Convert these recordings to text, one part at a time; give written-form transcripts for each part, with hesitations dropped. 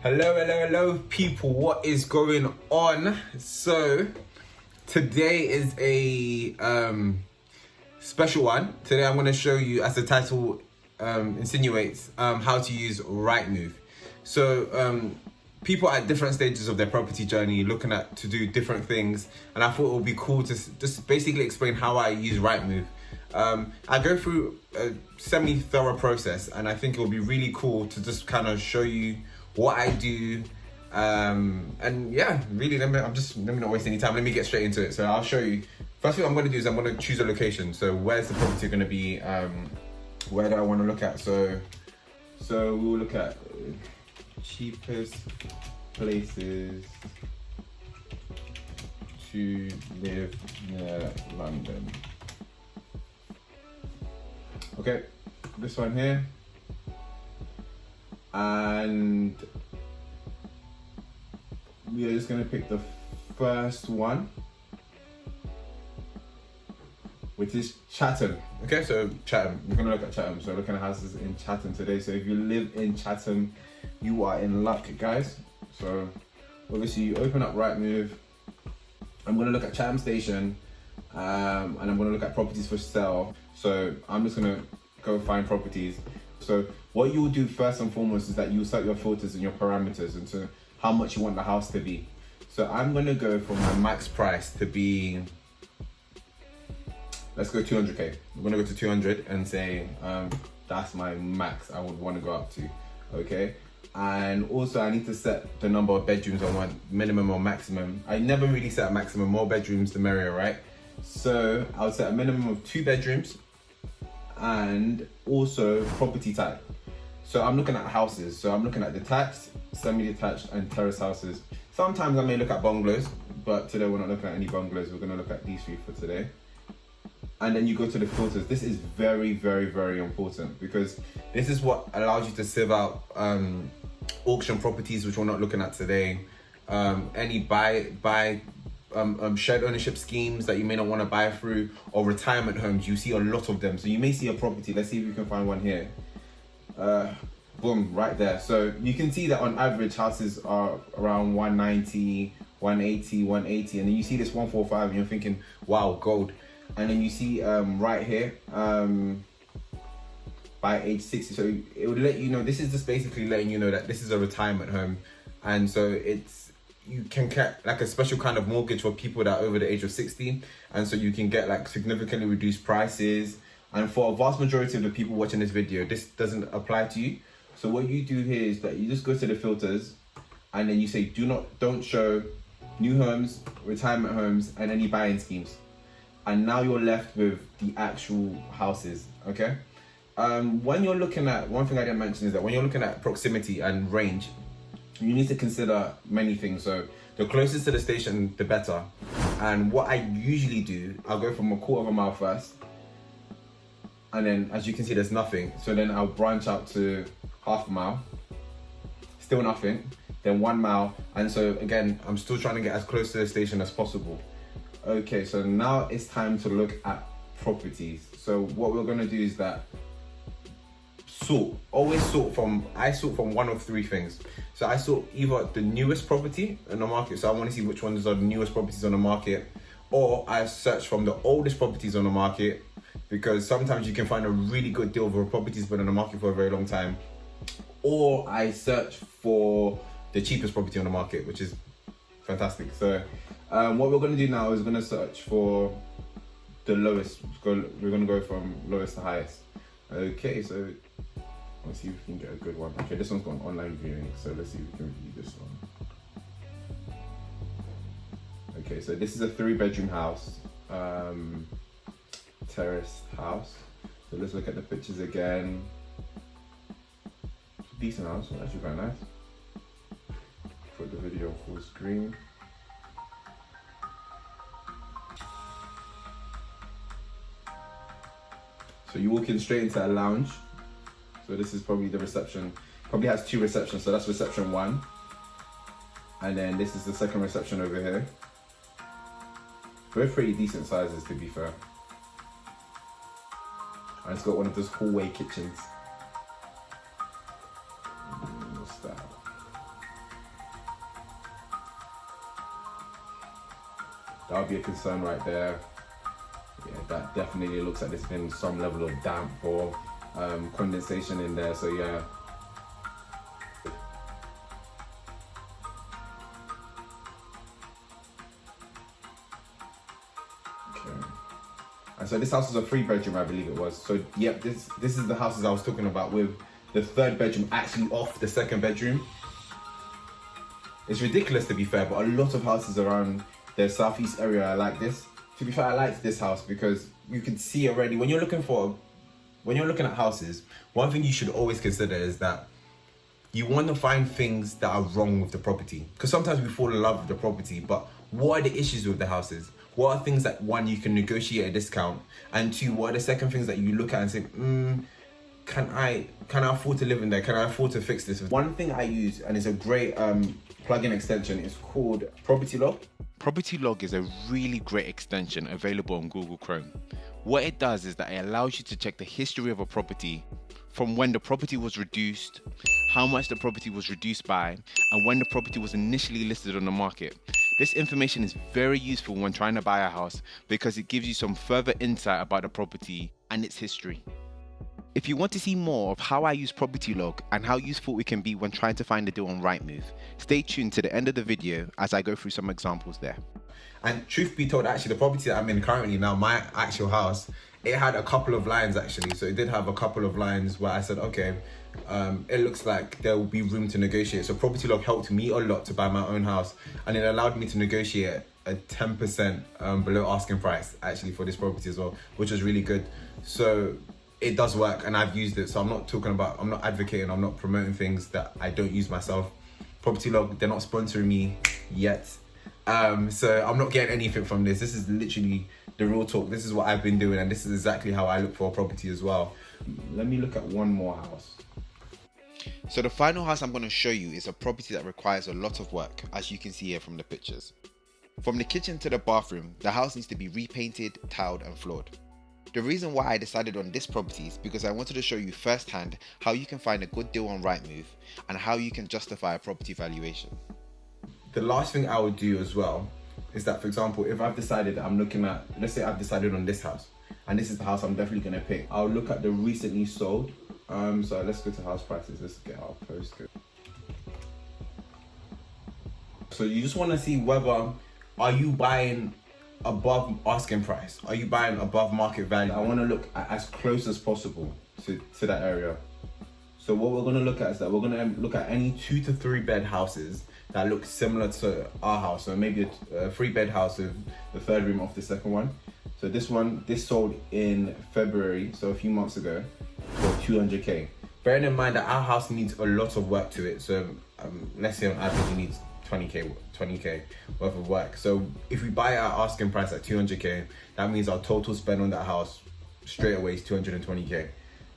Hello people, what is going on? So today is a special one. Today I'm going to show you, as the title insinuates, how to use Rightmove. So people at different stages of their property journey looking to do different things, and I thought it would be cool to just basically explain how I use Rightmove. I go through a semi-thorough process, and I think it will be really cool to just kind of show you what I do, and yeah, really, let me not waste any time. Let me get straight into it. So I'll show you. First thing I'm going to do is I'm going to choose a location. So where's the property going to be? Where do I want to look at? So we'll look at cheapest places to live near London. Okay, this one here. And we are just going to pick the first one, which is Chatham. Okay, so Chatham, we're going to look at Chatham. So looking at houses in Chatham today. So if you live in Chatham, you are in luck, guys. So obviously you open up Rightmove. I'm going to look at Chatham Station, and I'm going to look at properties for sale. So I'm just going to go find properties. So what you will do first and foremost is that you set your filters and your parameters into how much you want the house to be. So I'm going to go for my max price to be, let's go 200k. I'm going to go to 200 and say that's my max I would want to go up to. Okay, and also I need to set the number of bedrooms I want, minimum or maximum. I never really set a maximum. More bedrooms the merrier, right? So I'll set a minimum of 2 bedrooms, and also property type. So I'm looking at houses. So I'm looking at detached, semi-detached, and terrace houses. Sometimes I may look at bungalows, but today we're not looking at any bungalows. We're going to look at these 3 for today. And then you go to the filters. This is very, very, very important, because this is what allows you to sieve out auction properties, which we're not looking at today. Any shared ownership schemes that you may not want to buy through, or retirement homes. You see a lot of them. So you may see a property. Let's see if we can find one here. Boom, right there. So you can see that on average houses are around 190, 180, 180, and then you see this 145 and you're thinking, wow, gold. And then you see right here, by age 60. So it would let you know, this is just basically letting you know that this is a retirement home. And so you can get like a special kind of mortgage for people that are over the age of 60. And so you can get like significantly reduced prices. And for a vast majority of the people watching this video, this doesn't apply to you. So what you do here is that you just go to the filters, and then you say don't show new homes, retirement homes, and any buying schemes. And now you're left with the actual houses, okay? When you're looking at, one thing I didn't mention is that when you're looking at proximity and range, you need to consider many things. So the closest to the station, the better. And what I usually do, I'll go from a quarter of a mile first. And then as you can see, there's nothing. So then I'll branch out to half a mile, still nothing, then 1 mile. And so again, I'm still trying to get as close to the station as possible. Okay, so now it's time to look at properties. So what we're gonna do is that I sort from one of 3 things. So I sort either the newest property in the market, so I want to see which ones are the newest properties on the market, or I search from the oldest properties on the market, because sometimes you can find a really good deal for a property's been on the market for a very long time, or I search for the cheapest property on the market, which is fantastic. So what we're going to do now is we're going to search for the lowest. We're going to go from lowest to highest. Okay, so let's see if we can get a good one. Okay, this one's got an online viewing, so let's see if we can review this one. Okay, so this is a 3-bedroom house, terraced house. So let's look at the pictures again. Decent house, actually quite nice. Put the video on full screen. So you walk in straight into a lounge. So this is probably the reception. Probably has 2 receptions, so that's reception 1. And then this is the second reception over here. Both pretty decent sizes, to be fair. And it's got one of those hallway kitchens. What's that? That would be a concern right there. Yeah, that definitely looks like there's been some level of damp or condensation in there, so yeah. Okay. And so this house was a 3-bedroom, I believe it was. So yep, this is the houses I was talking about, with the 3rd bedroom actually off the 2nd bedroom. It's ridiculous, to be fair, but a lot of houses around the southeast area are like this. To be fair, I liked this house because you can see already when you're looking at houses, one thing you should always consider is that you want to find things that are wrong with the property, because sometimes we fall in love with the property, but what are the issues with the houses? What are things that, one, you can negotiate a discount, and 2, what are the second things that you look at and say, can I afford to live in there? Can I afford to fix this? One thing I use, and it's a great plugin extension, is called Property Log. Property Log is a really great extension available on Google Chrome. What it does is that it allows you to check the history of a property, from when the property was reduced, how much the property was reduced by, and when the property was initially listed on the market. This information is very useful when trying to buy a house because it gives you some further insight about the property and its history. If you want to see more of how I use Property Log and how useful it can be when trying to find a deal on Rightmove, stay tuned to the end of the video as I go through some examples there. And truth be told, actually, the property that I'm in currently now, my actual house, it had a couple of lines actually. So it did have a couple of lines where I said, okay, it looks like there will be room to negotiate. So Property Log helped me a lot to buy my own house, and it allowed me to negotiate a 10% below asking price actually for this property as well, which was really good. So it does work, and I've used it. So I'm not advocating, I'm not promoting things that I don't use myself. Property Log, they're not sponsoring me yet. So I'm not getting anything from this. This is literally the real talk. This is what I've been doing, and this is exactly how I look for a property as well. Let me look at one more house. So the final house I'm going to show you is a property that requires a lot of work, as you can see here from the pictures. From the kitchen to the bathroom, the house needs to be repainted, tiled and floored. The reason why I decided on this property is because I wanted to show you firsthand how you can find a good deal on Rightmove and how you can justify a property valuation. The last thing I would do as well is that, for example, if I've decided that I'm looking at, let's say I've decided on this house, and this is the house I'm definitely going to pick, I'll look at the recently sold. So let's go to house prices. Let's get our postcode. So you just want to see whether, are you buying above asking price? Are you buying above market value? I want to look at as close as possible to that area. So what we're going to look at is that we're going to look at any 2 to 3 bed houses that look similar to our house. So maybe a 3-bed house with the 3rd room off the 2nd one. So this sold in February, so a few months ago, for 200k. Bearing in mind that our house needs a lot of work to it. So let's say on average it needs 20k worth of work. So if we buy our asking price at 200k, that means our total spend on that house straight away is 220k.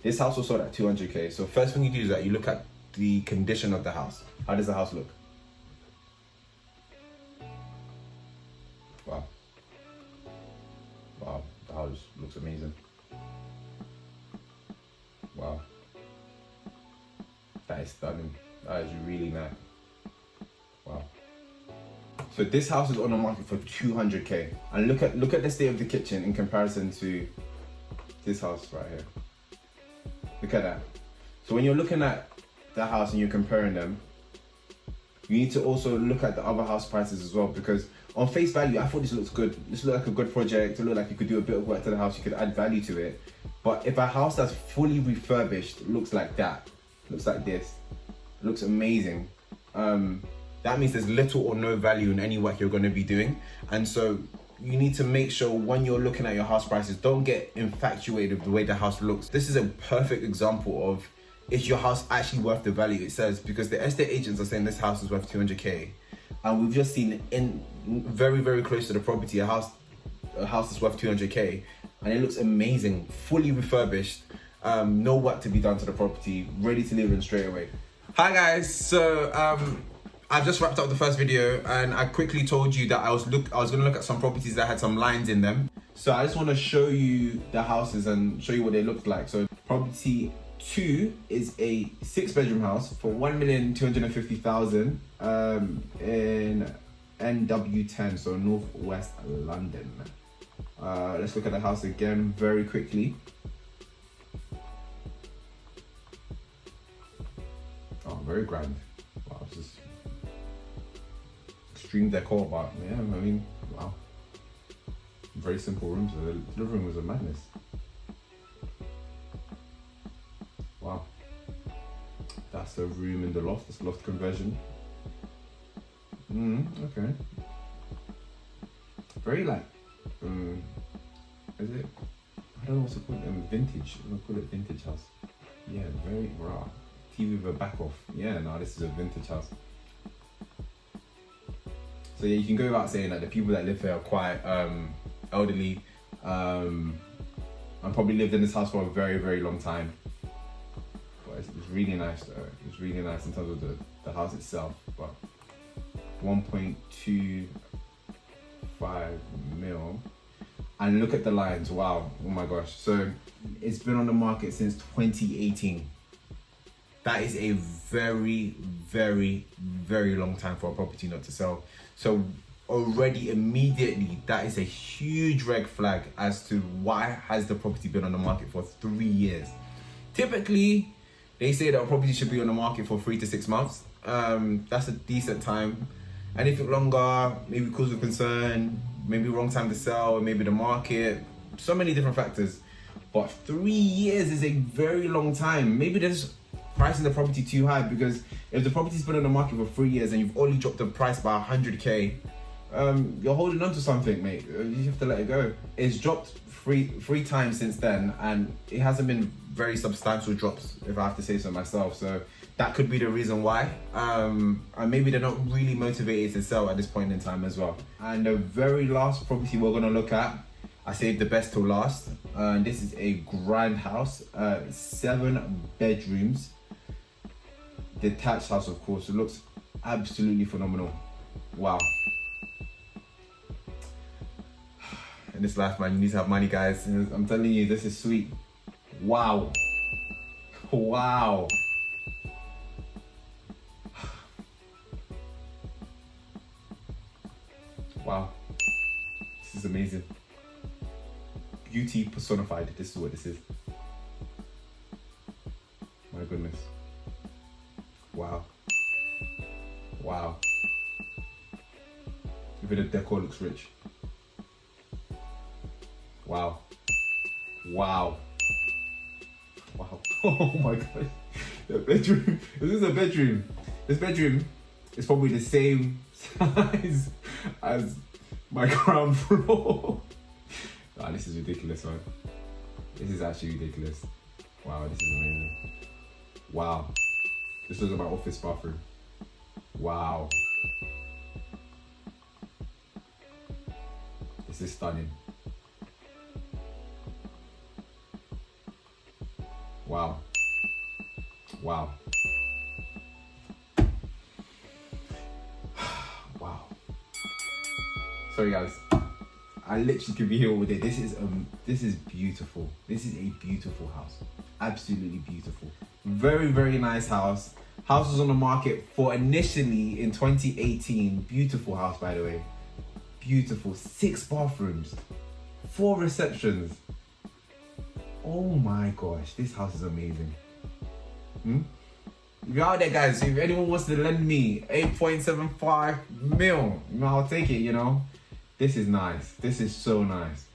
This house was sold at 200k. So first thing you do is that you look at the condition of the house. How does the house look? Wow, the house looks amazing. Wow, that is stunning. That is really nice. Wow. So this house is on the market for 200k, and look at the state of the kitchen in comparison to this house right here. Look at that. So when you're looking at the house and you're comparing them, you need to also look at the other house prices as well, because on face value, I thought this looks good. This looked like a good project. It looked like you could do a bit of work to the house. You could add value to it. But if a house that's fully refurbished looks like that, looks like this, looks amazing, that means there's little or no value in any work you're going to be doing. And so you need to make sure when you're looking at your house prices, don't get infatuated with the way the house looks. This is a perfect example of, is your house actually worth the value it says? Because the estate agents are saying this house is worth 200k, and we've just seen in very, very close to the property a house that's worth 200k, and it looks amazing, fully refurbished, no work to be done to the property, ready to live in straight away. Hi guys, so I've just wrapped up the first video, and I quickly told you that I was gonna look at some properties that had some lines in them. So I just want to show you the houses and show you what they looked like. So property 2 is a 6-bedroom house for 1,250,000 in NW10, so Northwest London. Let's look at the house again very quickly. Oh, very grand. Wow, it's just extreme decor, but yeah, I mean, wow. Very simple rooms. The living room was a madness. Wow. That's a room in the loft. That's loft conversion. Okay. Very like, is it? I don't know what to call it. Vintage. I'm gonna call it vintage house. Yeah, very raw. TV with a back off. Yeah, no, this is a vintage house. So yeah, you can go without saying that the people that live here are quite elderly, and probably lived in this house for a very, very long time. But it's really nice though. It's really nice in terms of the house itself. But 1.25 mil. And look at the lines, wow, oh my gosh. So it's been on the market since 2018. That is a very, very, very long time for a property not to sell. So already immediately, that is a huge red flag as to why has the property been on the market for 3 years. Typically, they say that a property should be on the market for 3 to 6 months. That's a decent time. Anything longer, maybe cause of concern, maybe wrong time to sell, or maybe the market, so many different factors. But 3 years is a very long time. Maybe there's pricing the property too high, because if the property's been on the market for 3 years and you've only dropped the price by 100k, you're holding on to something, mate. You have to let it go. It's dropped three times since then, and it hasn't been very substantial drops, if I have to say so myself. So that could be the reason why. And maybe they're not really motivated to sell at this point in time as well. And the very last property we're gonna look at, I saved the best till last. This is a grand house, 7 bedrooms, detached house, of course. It looks absolutely phenomenal. Wow. In this life, man, you need to have money, guys. I'm telling you, this is sweet. Wow. Wow. Wow. This is amazing. Beauty personified. This is what this is. My goodness. Wow. Wow. Even the decor looks rich. Wow. Wow. Wow. Oh my god. The bedroom. This is a bedroom. This bedroom is probably the same size as my ground floor. Ah, this is ridiculous, man. This is actually ridiculous. Wow, this is amazing. Wow. This was my office bathroom. Wow. This is stunning. Wow. Wow. Wow. Sorry guys. I literally could be here all day. This is beautiful. This is a beautiful house. Absolutely beautiful. Very, very nice house. House was on the market for initially in 2018. Beautiful house, by the way. Beautiful. 6 bathrooms. 4 receptions. Oh my gosh, this house is amazing. If you're out there, guys, if anyone wants to lend me 8.75 mil, I'll take it, you know. This is nice. This is so nice.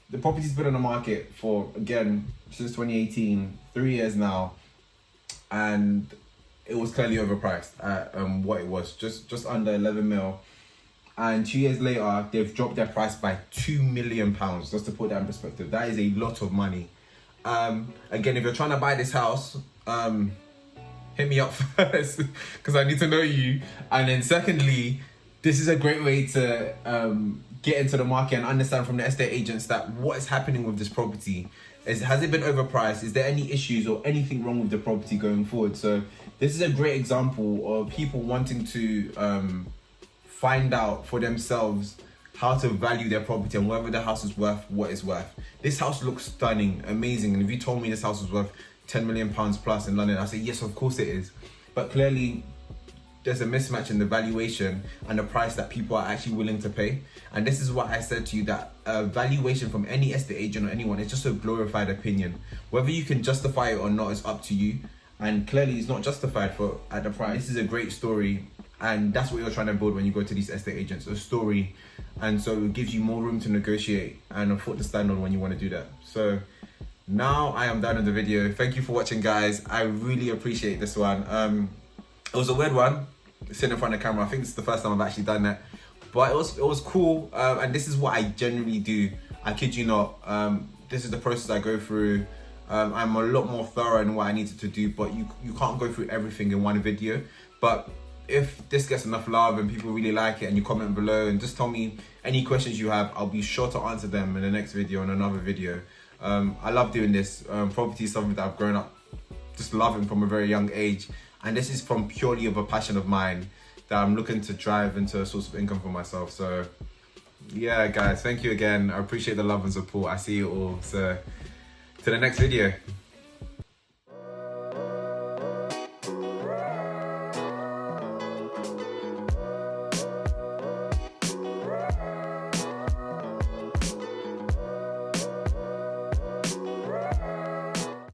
The property's been on the market for, again, since 2018, 3 years now. And it was clearly overpriced at what it was, just under 11 mil. And 2 years later, they've dropped their price by £2 million, just to put that in perspective. That is a lot of money. Again, if you're trying to buy this house, hit me up first, because I need to know you. And then secondly, this is a great way to get into the market and understand from the estate agents that what is happening with this property. Has it been overpriced? Is there any issues or anything wrong with the property going forward? So this is a great example of people wanting to find out for themselves how to value their property and whether the house is worth what it's worth. This house looks stunning, amazing. And if you told me this house was worth £10 million plus in London, I'd say, yes, of course it is. But clearly, there's a mismatch in the valuation and the price that people are actually willing to pay. And this is what I said to you, that valuation from any estate agent or anyone is just a glorified opinion. Whether you can justify it or not is up to you. And clearly it's not justified at the price. This is a great story. And that's what you're trying to build when you go to these estate agents, a story. And so it gives you more room to negotiate and a foot to stand on when you want to do that. So now I am done with the video. Thank you for watching, guys. I really appreciate this one. It was a weird one, sitting in front of the camera. I think this is the first time I've actually done that. But it was cool. And this is what I generally do. I kid you not. This is the process I go through. I'm a lot more thorough in what I needed to do, but you can't go through everything in one video. But if this gets enough love and people really like it, and you comment below and just tell me any questions you have, I'll be sure to answer them in the next video, in another video. I love doing this. Property is something that I've grown up just loving from a very young age. And this is from purely of a passion of mine that I'm looking to drive into a source of income for myself. So yeah, guys, thank you again. I appreciate the love and support. I see you all. So to the next video.